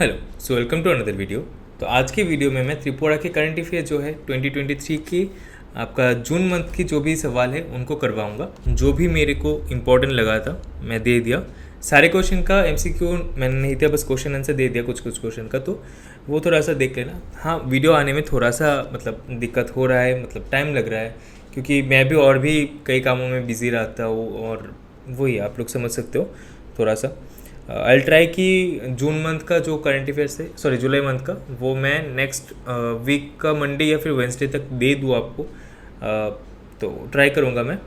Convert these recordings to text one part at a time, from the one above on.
Hello, so welcome to another video. तो आज के वीडियो में मैं त्रिपुरा के करंट अफेयर जो है 2023 की आपका जून मंथ की जो भी सवाल है उनको करवाऊंगा। जो भी मेरे को इम्पोर्टेंट लगा था मैं दे दिया। सारे क्वेश्चन का एमसीक्यू मैंने नहीं दिया, बस क्वेश्चन आंसर दे दिया कुछ कुछ क्वेश्चन का, तो वो थोड़ा सा देख लेना। हाँ, वीडियो आने में थोड़ा सा मतलब दिक्कत हो रहा है, मतलब टाइम लग रहा है, क्योंकि मैं भी और भी कई कामों में बिज़ी रहता हूँ, और वही आप लोग समझ सकते हो थोड़ा सा। आई ट्राई कि जून मंथ का जो करंट अफेयर्स है, सॉरी जुलाई मंथ का, वो मैं नेक्स्ट वीक का मंडे या फिर वेंसडे तक दे दूँ आपको। तो ट्राई करूँगा मैं।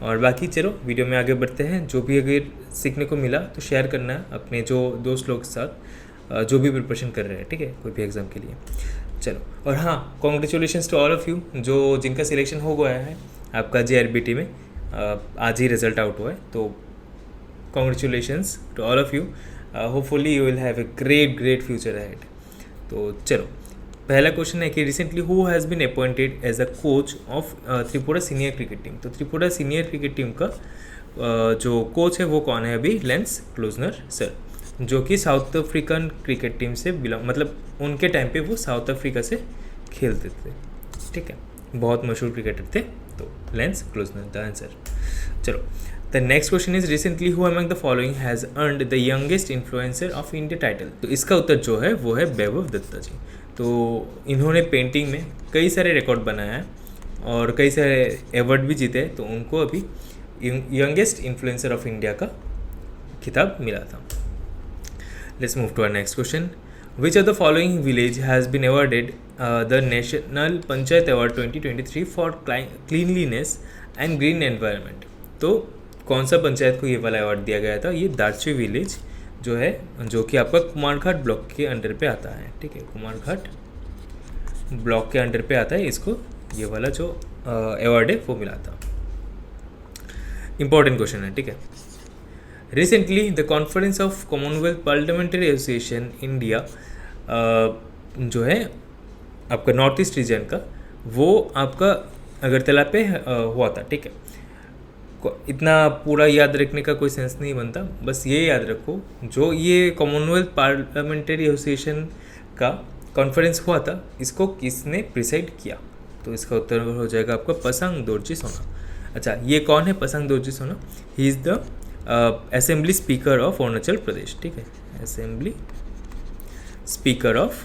और बाकी चलो वीडियो में आगे बढ़ते हैं। जो भी अगर सीखने को मिला तो शेयर करना है अपने जो दोस्त लोग के साथ जो भी प्रिपरेशन कर रहे हैं, ठीक है, कोई भी एग्ज़ाम के लिए। चलो, और हाँ, congratulations to all of you जो जिनका सिलेक्शन हो गया है आपका JRBT में। आज ही रिजल्ट आउट हुआ है, तो congratulations to all of you. Hopefully you will have a great future ahead. तो चलो, पहला क्वेश्चन है कि recently who has been appointed as a coach of Tripura senior cricket team. तो त्रिपुरा सीनियर क्रिकेट टीम का जो कोच है वो कौन है अभी? लेंस क्लोजनर सर, जो कि साउथ अफ्रीकन क्रिकेट टीम से बिलोंग, मतलब उनके टाइम पे वो साउथ अफ्रीका से खेलते थे, ठीक है, बहुत मशहूर क्रिकेटर थे। तो लेंस क्लोजनर द आंसर। चलो, the next question is recently who among the following has earned the youngest influencer of India title. तो इसका उत्तर जो है वो है वैभव दत्ता जी। तो इन्होंने पेंटिंग में कई सारे रिकॉर्ड बनाया है और कई सारे अवार्ड भी जीते हैं, तो उनको अभी यंगेस्ट इन्फ्लुएंसर ऑफ इंडिया का खिताब मिला था। Let's move to our next question. Which of the following village has been awarded the National Panchayat Award 2023 for cleanliness and green environment? तो कौन सा पंचायत को ये वाला अवार्ड दिया गया था? ये दारचू विलेज जो है, जो कि आपका कुमारघाट ब्लॉक के अंडर पे आता है, ठीक है, कुमारघाट ब्लॉक के अंडर पे आता है। इसको ये वाला जो अवार्ड है वो मिला था। इंपॉर्टेंट क्वेश्चन है, ठीक है। Recently the conference of Commonwealth parliamentary association India जो है आपका नॉर्थ ईस्ट रीजन का, वो आपका अगरतला पे हुआ था, ठीक है। इतना पूरा याद रखने का कोई सेंस नहीं बनता, बस ये याद रखो जो ये कॉमनवेल्थ पार्लियामेंट्री एसोसिएशन का कॉन्फ्रेंस हुआ था, इसको किसने प्रिसाइड किया? तो इसका उत्तर हो जाएगा आपका पसंग दोरजी सोना। अच्छा, ये कौन है Pasang Dorjee Sona? He is the assembly speaker of Arunachal Pradesh, ठीक है, assembly speaker of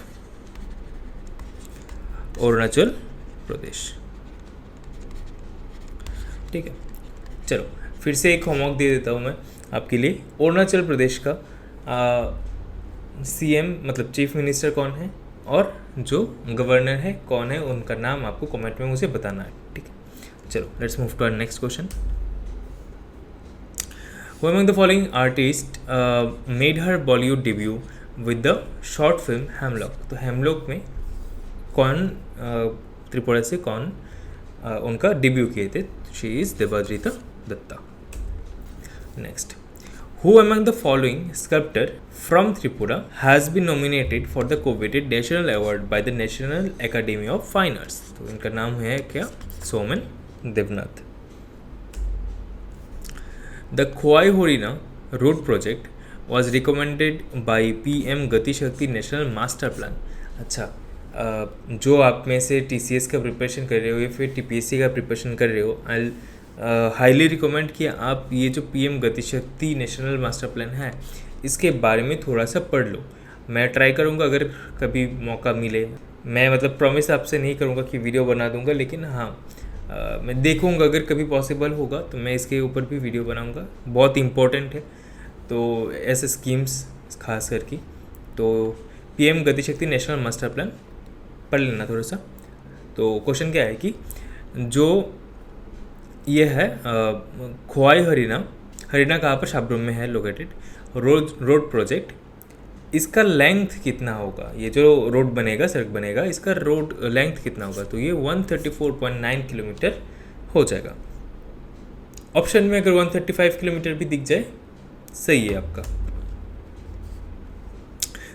Arunachal Pradesh, ठीक है। चलो, फिर से एक होमवर्क दे देता हूँ मैं आपके लिए। अरुणाचल प्रदेश का CM मतलब चीफ मिनिस्टर कौन है, और जो गवर्नर है कौन है, उनका नाम आपको कमेंट में मुझे बताना है, ठीक है। चलो, let's move to our next question. Who among the following artists made her Bollywood debut with the short film Hemlock? तो हेमलॉक में कौन त्रिपुरा से कौन उनका डेब्यू किए थे? She is Debadrita Dutta. Next, Who among the following sculptor from Tripura has been nominated for the coveted National Award by the National Academy of Fine Arts? तो इनका नाम है क्या? Soman Debnath. The Khowai Horina road project was recommended by PM Gati Shakti National Master Plan. अच्छा, जो आप में से TCS का प्रिपरेशन कर रहे हो या फिर TPSC का प्रिपरेशन कर रहे हो, आई हाईली रिकमेंड कि आप ये जो PM गति शक्ति नेशनल मास्टर प्लान है इसके बारे में थोड़ा सा पढ़ लो। मैं ट्राई करूँगा अगर कभी मौका मिले। मैं मतलब प्रॉमिस आपसे नहीं करूँगा कि वीडियो बना दूँगा, लेकिन हाँ, मैं देखूँगा अगर कभी पॉसिबल होगा तो मैं इसके ऊपर भी वीडियो बनाऊँगा। बहुत इम्पोर्टेंट है, तो ऐसे स्कीम्स खास करके। तो PM गति शक्ति नेशनल मास्टर प्लान पढ़ लेना थोड़ा सा। तो क्वेश्चन क्या है कि जो ये है खोवाई हरिना कहाँ पर? शाबरूम में है लोकेटेड। रोड प्रोजेक्ट, इसका लेंथ कितना होगा? ये जो रोड बनेगा, सड़क बनेगा, इसका रोड लेंथ कितना होगा? तो ये 134.9 किलोमीटर हो जाएगा। ऑप्शन में अगर 135 किलोमीटर भी दिख जाए सही है आपका।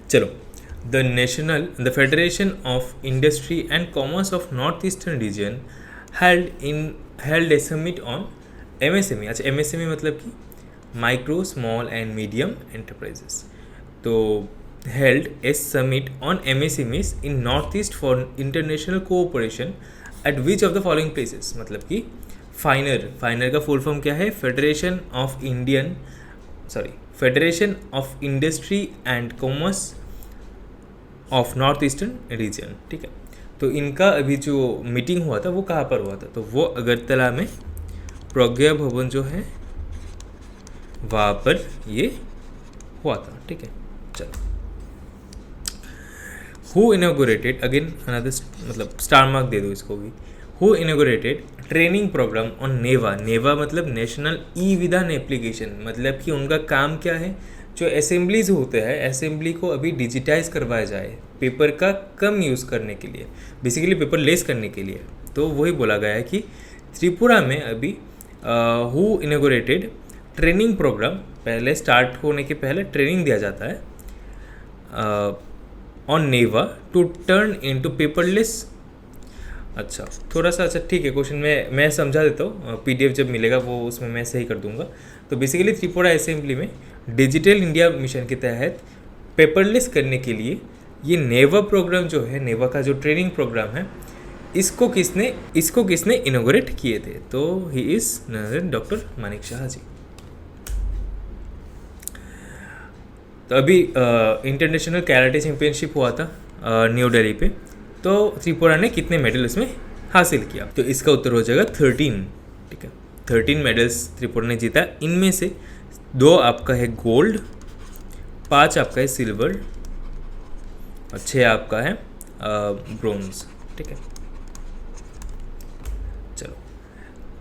चलो, the federation of industry and commerce of north eastern region held A summit on MSME। अच्छा, MSME मतलब कि micro small and medium enterprises. तो held a summit on MSMEs in Northeast for international cooperation at which of the following places? मतलब कि फाइनर का full form क्या है? Federation of industry and commerce of north eastern region, ठीक है। तो इनका अभी जो मीटिंग हुआ था वो कहाँ पर हुआ था? तो वो अगरतला में प्रज्ञा भवन जो है वहाँ पर ये हुआ था, ठीक है। चलो, हु इनॉग्रेटेड, अगेन अनदर मतलब स्टार मार्क दे दो इसको भी। Who inaugurated training programme on NEVA मतलब नेशनल ई विधान एप्लीकेशन, मतलब कि उनका काम क्या है? जो असेंबलीज होते हैं, असेंबली को अभी डिजिटाइज करवाया जाए, पेपर का कम यूज़ करने के लिए, बेसिकली पेपर लेस करने के लिए। तो वही बोला गया है कि त्रिपुरा में अभी हु इनॉग्रेटेड ट्रेनिंग प्रोग्राम, पहले स्टार्ट होने के पहले ट्रेनिंग दिया जाता है on NeVA to turn into paperless. अच्छा, थोड़ा सा अच्छा ठीक है, क्वेश्चन में मैं समझा देता हूँ, PDF जब मिलेगा वो उसमें मैं सही कर दूंगा। तो बेसिकली त्रिपुरा असेंबली में डिजिटल इंडिया मिशन के तहत पेपरलेस करने के लिए ये नेवा प्रोग्राम जो है, नेवा का जो ट्रेनिंग प्रोग्राम है, इसको किसने इनोग्रेट किए थे? तो he is doctor Manik Saha ji. तो अभी इंटरनेशनल कैराटे चैम्पियनशिप हुआ था न्यू दिल्ली पे, तो त्रिपुरा ने कितने मेडल इसमें हासिल किया? तो इसका उत्तर हो जाएगा 13, ठीक है। 13 मेडल्स त्रिपुरा ने जीता। इनमें से 2 आपका है गोल्ड, 5 आपका है सिल्वर और 6 आपका है ब्रोंज, ठीक है। चलो,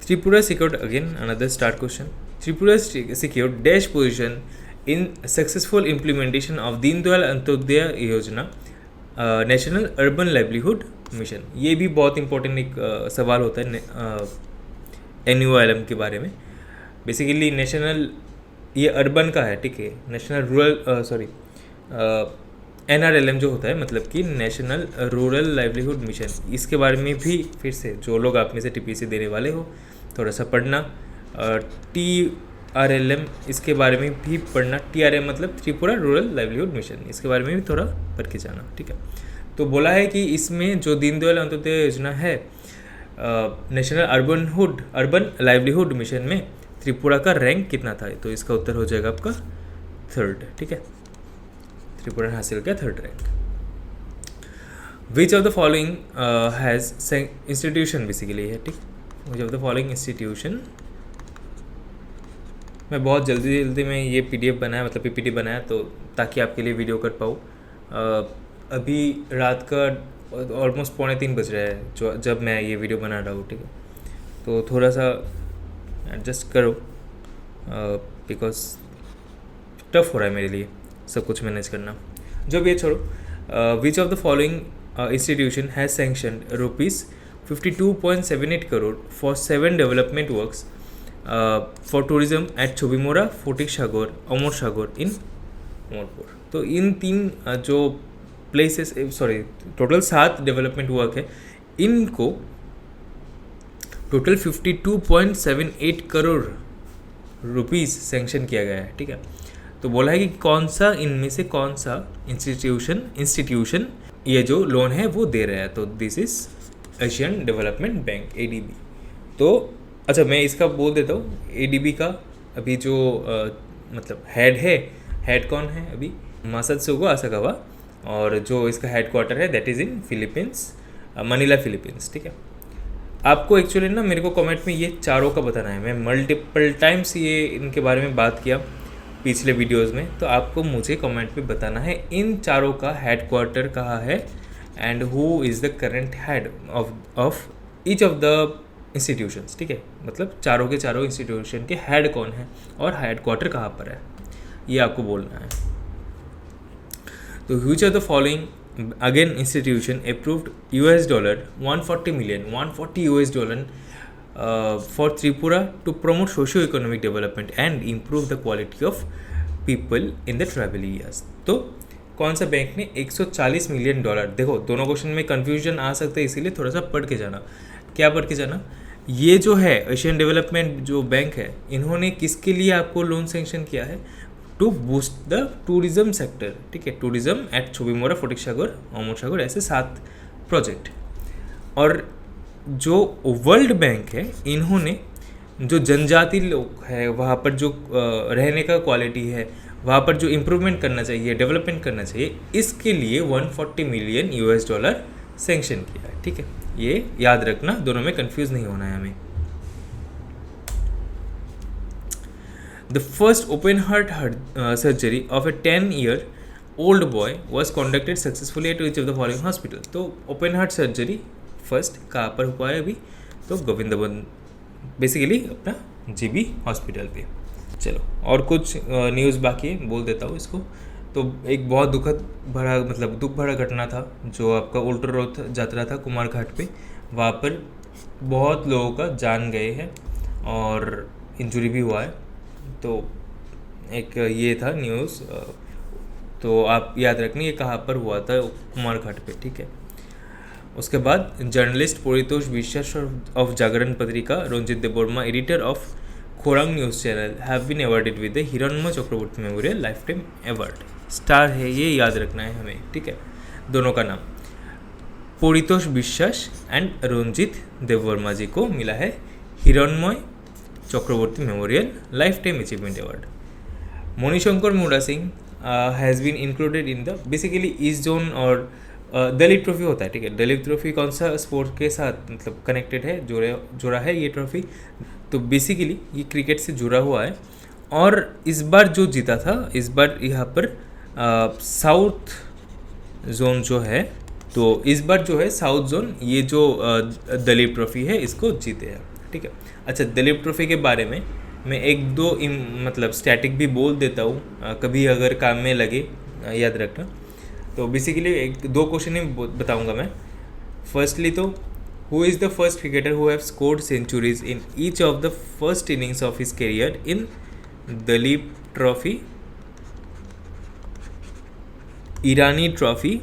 Tripura secured, again another start question, Tripura secured dash position in successful implementation of Deendayal Antyodaya योजना नेशनल अर्बन लाइवलीहुड मिशन। ये भी बहुत इंपॉर्टेंट एक सवाल होता है NULM के बारे में। बेसिकली नेशनल, ये अर्बन का है, ठीक है। नेशनल रूरल NRLM जो होता है, मतलब कि नेशनल रूरल लाइवलीहुड मिशन, इसके बारे में भी फिर से जो लोग आप में से TPSC देने वाले हो थोड़ा सा पढ़ना। TRLM, इसके बारे में भी पढ़ना। TRM मतलब त्रिपुरा रूरल लाइवलीहुड मिशन, इसके बारे में भी थोड़ा पढ़ के जाना, ठीक है। तो बोला है कि इसमें जो दीनदयाल अंत्योदय योजना है, नेशनल अर्बन लाइवलीहुड मिशन में त्रिपुरा का रैंक कितना था? तो इसका उत्तर हो जाएगा आपका 3rd, ठीक है। त्रिपुरा ने हासिल किया 3rd rank. Which of the following has institution, basically है, ठीक। विच ऑफ द फॉलोइंग इंस्टीट्यूशन, मैं बहुत जल्दी में ये PDF बनाया, मतलब PPT बनाया, तो ताकि आपके लिए वीडियो कर पाऊँ। अभी रात का ऑलमोस्ट 2:45 बज रहा है जब मैं ये वीडियो बना रहा हूँ, ठीक है। तो थोड़ा सा एडजस्ट करो, बिकॉज टफ हो रहा है मेरे लिए सब कुछ मैनेज करना। जब ये छोड़ो, which of the following institution has sanctioned ₹52.78 crore for 7 development works for tourism at Chhabimura, Fatik Sagar, Amar Sagar in Morpur. तो इन 3 जो प्लेसेस, टोटल 7 डेवलपमेंट वर्क है, इनको टोटल 52.78 करोड़ रुपीस सेंक्शन किया गया है, ठीक है। तो बोला है कि इनमें से कौन सा इंस्टीट्यूशन ये जो लोन है वो दे रहा है। तो this is Asian development bank, ADB। तो अच्छा, मैं इसका बोल देता हूँ, ADB का अभी जो मतलब हेड कौन है अभी? मासात्सुगो आसाकावा, और जो इसका हेडक्वार्टर है that is in Philippines, Manila Philippines, ठीक है। आपको एक्चुअली ना मेरे को कमेंट में ये चारों का बताना है। मैं मल्टीपल टाइम्स ये इनके बारे में बात किया पिछले वीडियोस में, तो आपको मुझे कमेंट में बताना है इन चारों का हेडक्वार्टर कहाँ है and who is the current head of each of the institutions, ठीक है। मतलब चारों के चारों इंस्टीट्यूशन के हेड कौन है और हेडक्वार्टर कहाँ पर है, ये आपको बोलना है। तो which of the following again institution approved $140 million for Tripura to promote socio-economic development and improve the quality of people in the tribal areas। तो कौन सा बैंक ने $140 मिलियन, देखो दोनों क्वेश्चन में कंफ्यूजन आ सकता है, इसीलिए थोड़ा सा पढ़ के जाना। क्या पढ़ के जाना? ये जो है एशियन डेवलपमेंट जो बैंक है, इन्होंने किसके लिए आपको लोन सेंक्शन किया है? To boost the tourism sector, ठीक है, टूरिज्म एट छबिमोरा, फटिक सागर, अमर सागर, ऐसे 7 प्रोजेक्ट। और जो वर्ल्ड बैंक है, इन्होंने जो जनजाति लोग है वहाँ पर जो रहने का क्वालिटी है, वहाँ पर जो इम्प्रूवमेंट करना चाहिए, डेवलपमेंट करना चाहिए, इसके लिए $140 मिलियन सेंक्शन किया है, ठीक है। ये याद रखना, दोनों में कंफ्यूज नहीं होना है हमें। The first open heart surgery of A 10-year-old boy was कॉन्डक्टेड successfully eight which of the following hospital. तो ओपन हार्ट सर्जरी फर्स्ट कहाँ पर हुआ है अभी, तो गोविंद बेसिकली अपना जीबी हॉस्पिटल पे। चलो और कुछ न्यूज़ बाकी है, बोल देता हूँ इसको। तो एक बहुत दुख भरा घटना था जो आपका उल्टा रथ यात्रा था कुमार घाट पे, वहाँ पर बहुत लोगों का जान गए हैं और इंजरी भी हुआ है। तो एक ये था न्यूज़, तो आप याद रखना ये कहाँ पर हुआ था, कुमार घाट पे, ठीक है। उसके बाद जर्नलिस्ट परितोष विश्वास of Jagran Patrika, Ranjit Debbarma editor of Khorang news channel have been awarded with the Hiranmay Chakraborty memorial lifetime award. Star है, ये याद रखना है हमें, ठीक है। दोनों का नाम परितोष विश्वास एंड रंजित देवर्मा जी को मिला है Hiranmay Chakraborty memorial lifetime achievement award. Manishankar Munda Singh has been included in the basically east zone और दलीप ट्रॉफी होता है, ठीक है। दलीप ट्रॉफी कौन सा स्पोर्ट के साथ कनेक्टेड है, जुड़ा है ये ट्रॉफी, तो बेसिकली ये क्रिकेट से जुड़ा हुआ है। और इस बार जो जीता था, इस बार यहाँ पर साउथ जोन जो है, तो इस बार जो है साउथ जोन ये जो दलीप ट्रॉफी है इसको जीते हैं, ठीक है। अच्छा, दलीप ट्रॉफी के बारे में मैं एक दो स्टैटिक भी बोल देता हूँ, कभी अगर काम में लगे याद रखना। तो बेसिकली एक दो क्वेश्चन ही बताऊंगा मैं। फर्स्टली तो who is the first cricketer who have scored centuries in each of the first innings of his career in Duleep trophy, Irani trophy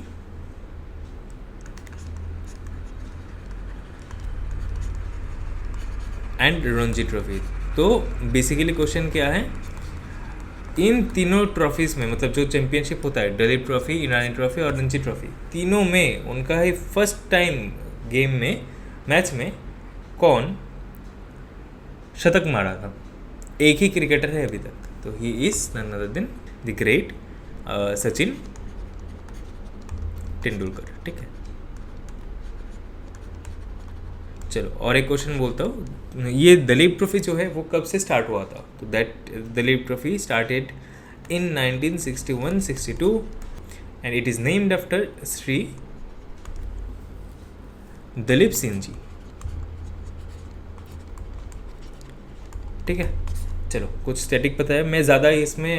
and Ranji trophy. तो बेसिकली क्वेश्चन क्या है, इन तीनों ट्रॉफीज़ में जो चैम्पियनशिप होता है, दलीप ट्रॉफी, ईरानी ट्रॉफी और रणजी ट्रॉफी, तीनों में उनका ही फर्स्ट टाइम गेम में, मैच में कौन शतक मारा था। एक ही क्रिकेटर है अभी तक, तो he is none other than the great Sachin Tendulkar, ठीक है। चलो और एक क्वेश्चन बोलता हूँ, ये दलीप ट्रॉफी जो है वो कब से स्टार्ट हुआ था, तो that Duleep trophy started in 1961-62 and it is named after Shri Duleep Singh ji, ठीक है। चलो कुछ स्टैटिक पता है, मैं ज़्यादा इसमें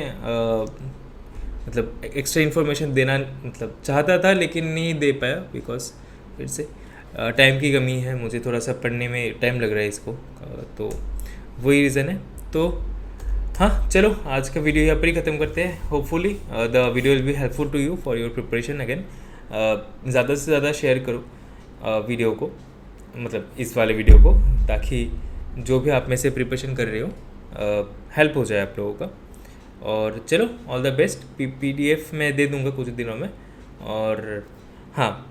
एक्स्ट्रा इन्फॉर्मेशन देना चाहता था लेकिन नहीं दे पाया, बिकॉज फिर से टाइम की कमी है, मुझे थोड़ा सा पढ़ने में टाइम लग रहा है इसको, तो वही रीज़न है। तो हाँ चलो आज का वीडियो यहाँ पर ही ख़त्म करते हैं। Hopefully the video will be helpful to you for your preparation again. ज़्यादा से ज़्यादा शेयर करो वीडियो को, इस वाले वीडियो को, ताकि जो भी आप में से प्रिपरेशन कर रहे हो हेल्प हो जाए आप लोगों का। और चलो ऑल द बेस्ट। PDF मैं दे दूँगा कुछ दिनों में, और हाँ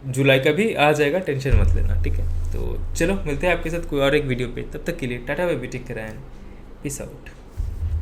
जुलाई का भी आ जाएगा, टेंशन मत लेना, ठीक है। तो चलो मिलते हैं आपके साथ कोई और एक वीडियो पे, तब तक के लिए tata bye bye, take care and peace out.